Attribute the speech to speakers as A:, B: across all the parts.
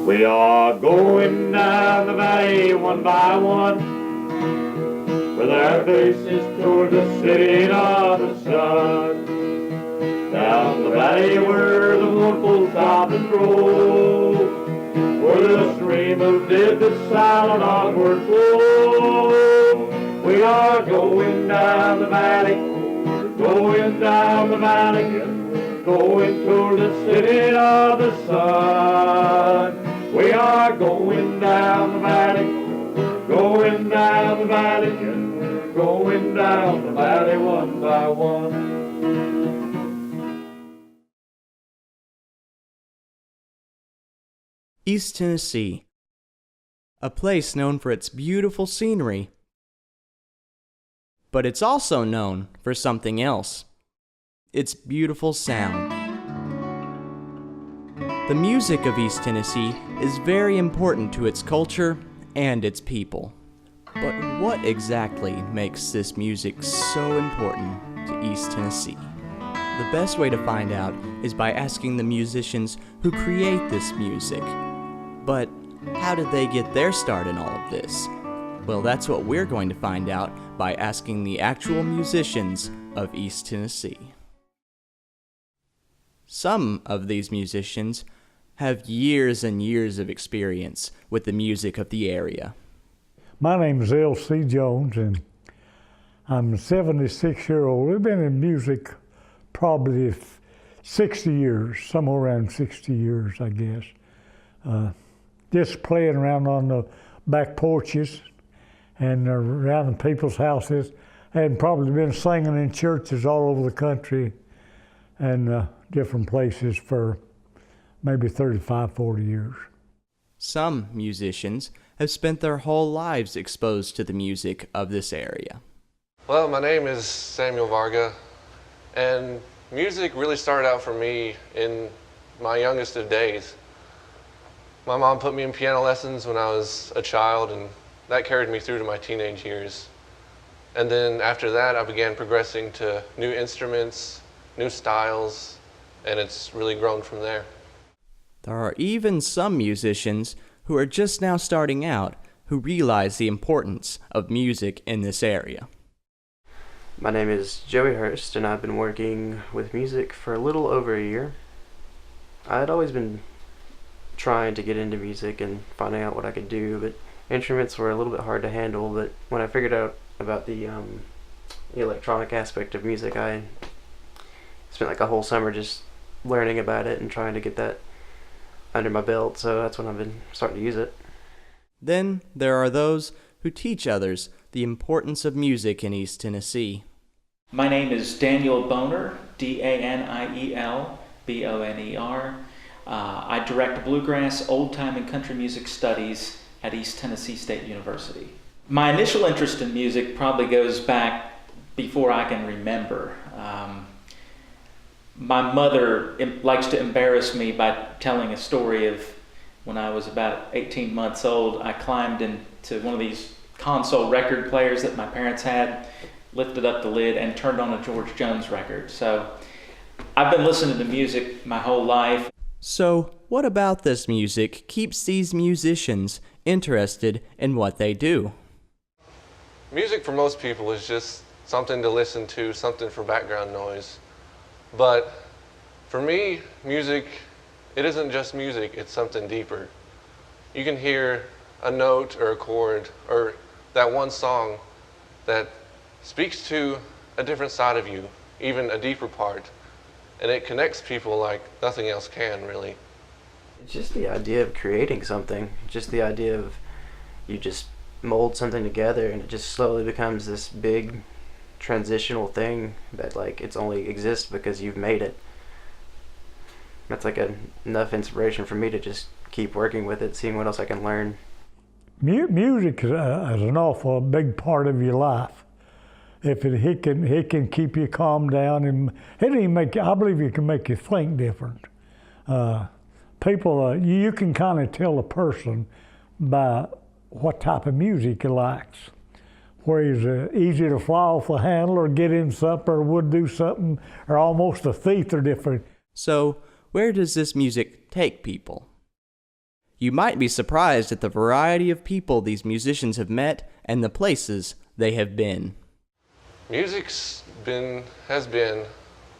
A: We are going down the valley one by one, with our faces toward the setting of the sun. Down the valley where the mournful fountains roll, where the stream of dead that's silent onward flow. We are going down the valley, we're going down the valley, going toward the setting of the sun. We are going down the valley, going down the valley, going down the valley one by one.
B: East Tennessee, a place known for its beautiful scenery. But it's also known for something else, its beautiful sound. The music of East Tennessee is very important to its culture and its people. But what exactly makes this music so important to East Tennessee? The best way to find out is by asking the musicians who create this music. But how did they get their start in all of this? Well, that's what we're going to find out by asking the actual musicians of East Tennessee. Some of these musicians have years and years of experience with the music of the area.
C: My name is L.C. Jones, and I'm a 76-year-old. I've been in music probably 60 years, somewhere around 60 years, I guess. Just playing around on the back porches and around the people's houses, and probably been singing in churches all over the country and different places for maybe 35, 40 years.
B: Some musicians have spent their whole lives exposed to the music of this area.
D: Well, my name is Samuel Varga, and music really started out for me in my youngest of days. My mom put me in piano lessons when I was a child, and that carried me through to my teenage years. And then after that, I began progressing to new instruments, new styles, and it's really grown from there.
B: There are even some musicians who are just now starting out who realize the importance of music in this area.
E: My name is Joey Hurst, and I've been working with music for a little over a year. I had always been trying to get into music and finding out what I could do, but instruments were a little bit hard to handle. But when I figured out about the electronic aspect of music, I spent like a whole summer just learning about it and trying to get that under my belt, so that's when I've been starting to use it.
B: Then there are those who teach others the importance of music in East Tennessee.
F: My name is Daniel Boner, Daniel Boner. I direct bluegrass, old-time, and country music studies at East Tennessee State University. My initial interest in music probably goes back before I can remember. My mother likes to embarrass me by telling a story of when I was about 18 months old. I climbed into one of these console record players that my parents had, lifted up the lid, and turned on a George Jones record. So I've been listening to music my whole life.
B: So what about this music keeps these musicians interested in what they do?
D: Music for most people is just something to listen to, something for background noise. But for me, music, it isn't just music, it's something deeper. You can hear a note or a chord or that one song that speaks to a different side of you, even a deeper part. And it connects people like nothing else can, really.
E: It's just the idea of creating something, just the idea of you just mold something together and it just slowly becomes this big transitional thing that like it's only exists because you've made it. That's like enough inspiration for me to just keep working with it, seeing what else I can learn.
C: Music is an awful big part of your life. If it can keep you calm down, and it even I believe it can make you think different. People, you can kind of tell a person by what type of music he likes. Where he's easy to fly off the handle or get in something or would do something, or almost a thief or different.
B: So, where does this music take people? You might be surprised at the variety of people these musicians have met and the places they have been.
D: Music's has been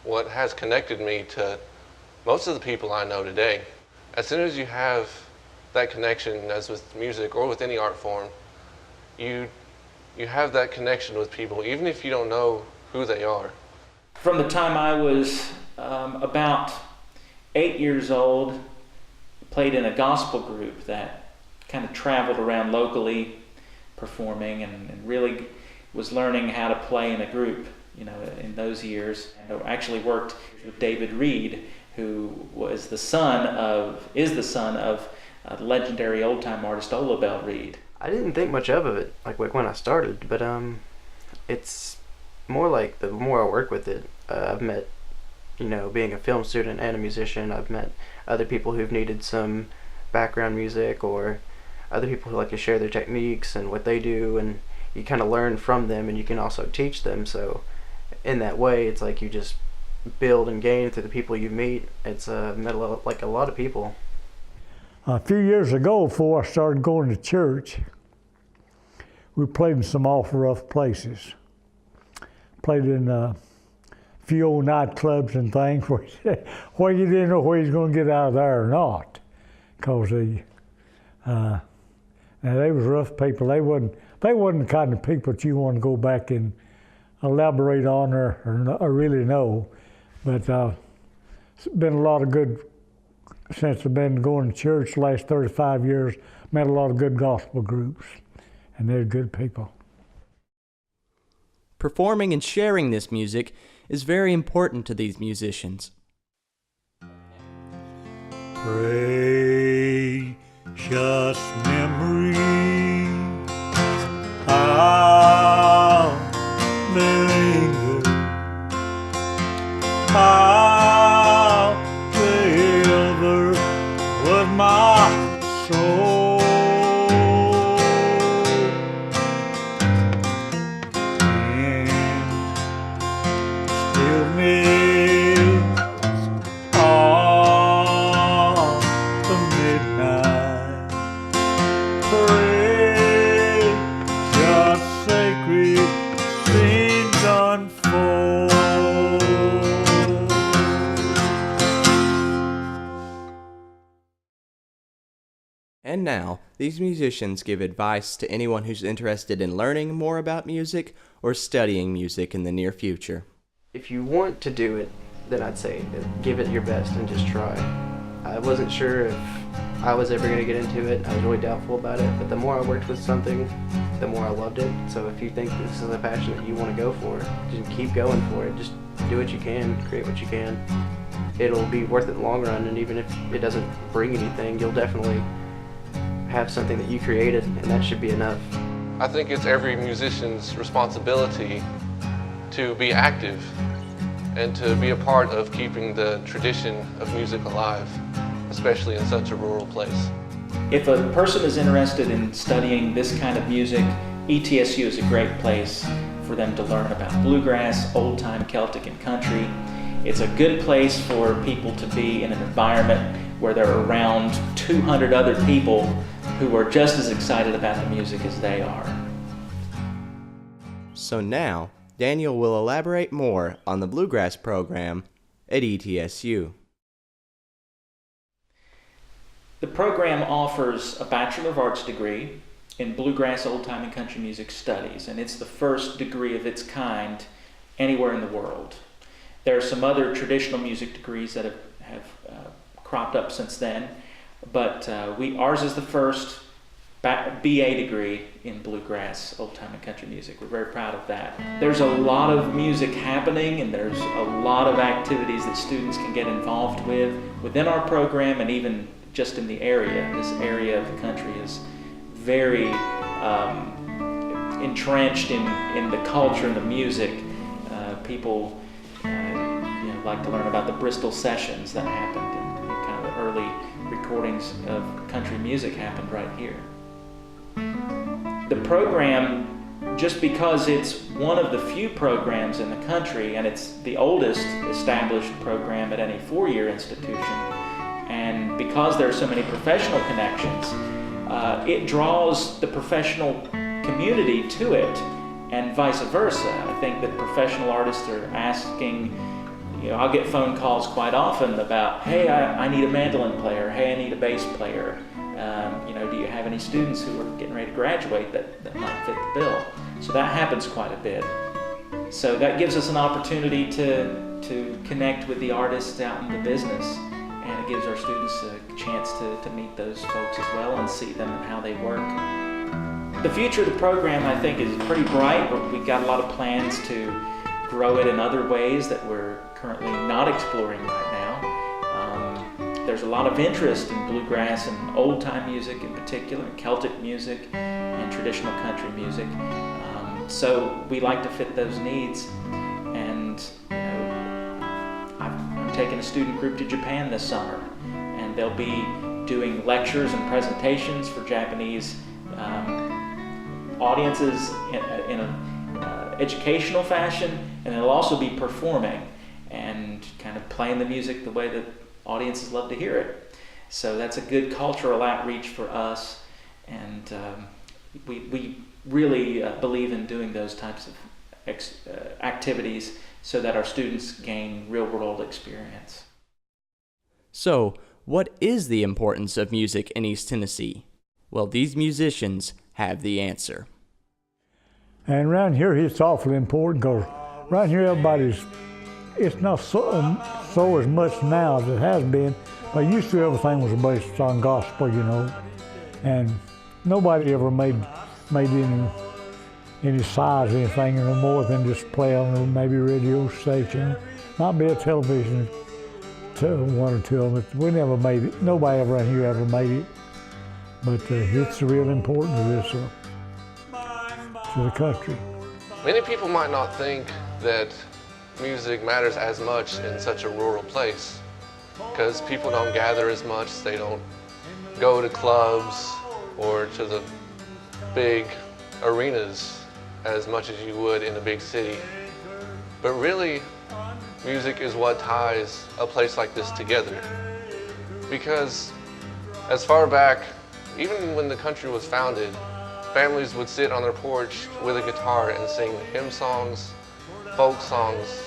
D: what has connected me to most of the people I know today. As soon as you have that connection, as with music or with any art form, you have that connection with people, even if you don't know who they are.
F: From the time I was about 8 years old, played in a gospel group that kind of traveled around locally performing and really was learning how to play in a group, in those years. And I actually worked with David Reed, who is the son of legendary old-time artist Ola Bell Reed.
E: I didn't think much of it, like when I started, but it's more like the more I work with it, I've met, being a film student and a musician, I've met other people who've needed some background music, or other people who like to share their techniques and what they do, and you kind of learn from them, and you can also teach them. So in that way, it's like you just build and gain through the people you meet. It's met a lot of people.
C: A few years ago, before I started going to church, we played in some awful rough places. Played in a few old nightclubs and things where you didn't know where you was going to get out of there or not, because they was rough people. They wasn't the kind of people that you want to go back and elaborate on or really know. But it's been a lot of good. Since I've been going to church the last 35 years, met a lot of good gospel groups, and they're good people.
B: Performing and sharing this music is very important to these musicians.
C: Precious memory, how they linger, how they ever was my soul, and stillness on the midnight, precious sacred scenes unfold.
B: And now, these musicians give advice to anyone who's interested in learning more about music or studying music in the near future.
E: If you want to do it, then I'd say give it your best and just try. I wasn't sure if I was ever going to get into it. I was really doubtful about it, but the more I worked with something, the more I loved it. So if you think this is a passion that you want to go for, just keep going for it. Just do what you can, create what you can. It'll be worth it in the long run, and even if it doesn't bring anything, you'll definitely have something that you created, and that should be enough.
D: I think it's every musician's responsibility to be active and to be a part of keeping the tradition of music alive, especially in such a rural place.
F: If a person is interested in studying this kind of music, ETSU is a great place for them to learn about bluegrass, old-time Celtic, and country. It's a good place for people to be in an environment where they're around 200 other people who are just as excited about the music as they are.
B: So now, Daniel will elaborate more on the bluegrass program at ETSU.
F: The program offers a Bachelor of Arts degree in Bluegrass, Old Time, and Country Music Studies, and it's the first degree of its kind anywhere in the world. There are some other traditional music degrees that have cropped up since then, but ours is the first BA degree in Bluegrass, Old Time, and Country Music. We're very proud of that. There's a lot of music happening, and there's a lot of activities that students can get involved with within our program, and even just in the area. This area of the country is very entrenched in the culture and the music. People like to learn about the Bristol sessions that happened, and kind of the early recordings of country music happened right here. The program, just because it's one of the few programs in the country, and it's the oldest established program at any four-year institution, And because there are so many professional connections, it draws the professional community to it, and vice versa. I think that professional artists are asking, I'll get phone calls quite often about, hey, I need a mandolin player, hey, I need a bass player. Do you have any students who are getting ready to graduate that might fit the bill? So that happens quite a bit. So that gives us an opportunity to connect with the artists out in the business, and it gives our students a chance to meet those folks as well and see them and how they work. The future of the program, I think, is pretty bright. We've got a lot of plans to grow it in other ways that we're currently not exploring right now. There's a lot of interest in bluegrass and old-time music in particular, Celtic music and traditional country music. So we like to fit those needs. And I'm taking a student group to Japan this summer, and they'll be doing lectures and presentations for Japanese audiences in an educational fashion, and they'll also be performing and kind of playing the music the way that audiences love to hear it. So that's a good cultural outreach for us, and we really believe in doing those types of activities so that our students gain real-world experience.
B: So, what is the importance of music in East Tennessee? Well, these musicians have the answer.
C: And around here, it's awfully important because around here, it's not so as much now as it has been, but used to everything was based on gospel, and nobody ever made any size or anything no more than just play on maybe radio station, might be a television, one or two of them. We never made it. Nobody around here ever made it, but it's real important to the country.
D: Many people might not think that music matters as much in such a rural place because people don't gather as much, they don't go to clubs or to the big arenas as much as you would in a big city. But really, music is what ties a place like this together. Because as far back, even when the country was founded, families would sit on their porch with a guitar and sing hymn songs, folk songs,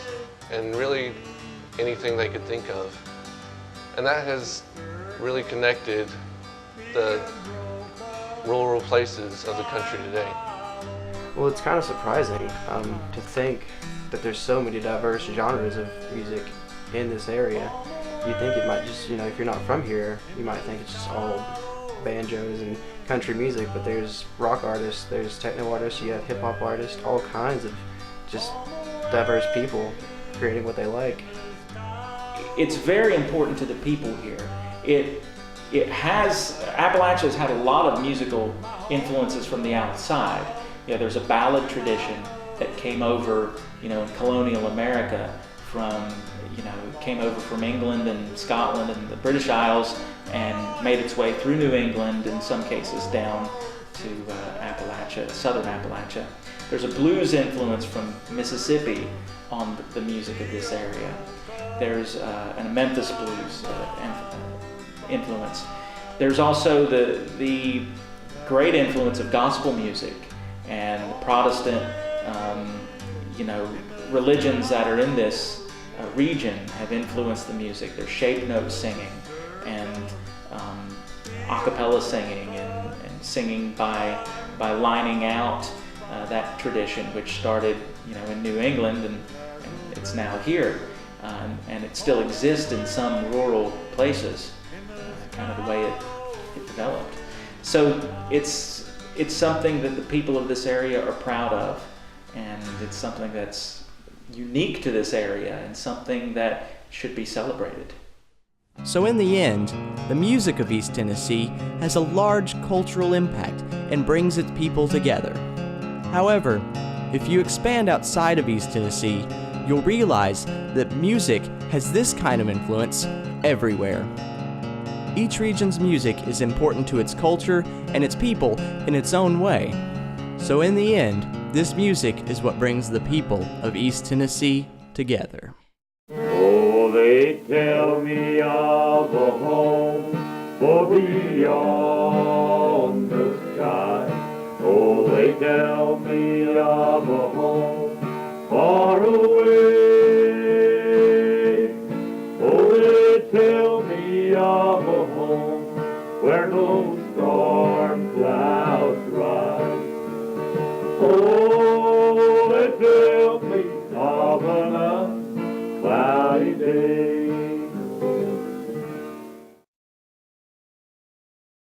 D: and really anything they could think of. And that has really connected the rural places of the country today.
E: Well, it's kind of surprising to think that there's so many diverse genres of music in this area. You think it might just, if you're not from here, you might think it's just all banjos and country music, but there's rock artists, there's techno artists, you have hip hop artists, all kinds of just diverse people creating what they like.
F: It's very important to the people here. Appalachia has had a lot of musical influences from the outside. There's a ballad tradition that came over, in colonial America came over from England and Scotland and the British Isles and made its way through New England, in some cases down to Appalachia, southern Appalachia. There's a blues influence from Mississippi on the music of this area. There's a Memphis blues influence. There's also the great influence of gospel music and Protestant, religions that are in this region have influenced the music. There's shape note singing and a cappella singing and singing by lining out that tradition, which started in New England and it's now here, and it still exists in some rural places, kind of the way it developed. So it's something that the people of this area are proud of, and it's something that's unique to this area and something that should be celebrated.
B: So in the end, the music of East Tennessee has a large cultural impact and brings its people together. However, if you expand outside of East Tennessee, you'll realize that music has this kind of influence everywhere. Each region's music is important to its culture and its people in its own way. So in the end, this music is what brings the people of East Tennessee together.
A: Oh, they They tell me of a home for beyond the sky. Oh, they tell me of a home far away. Oh, they tell me of a home where no storm clouds rise. Oh,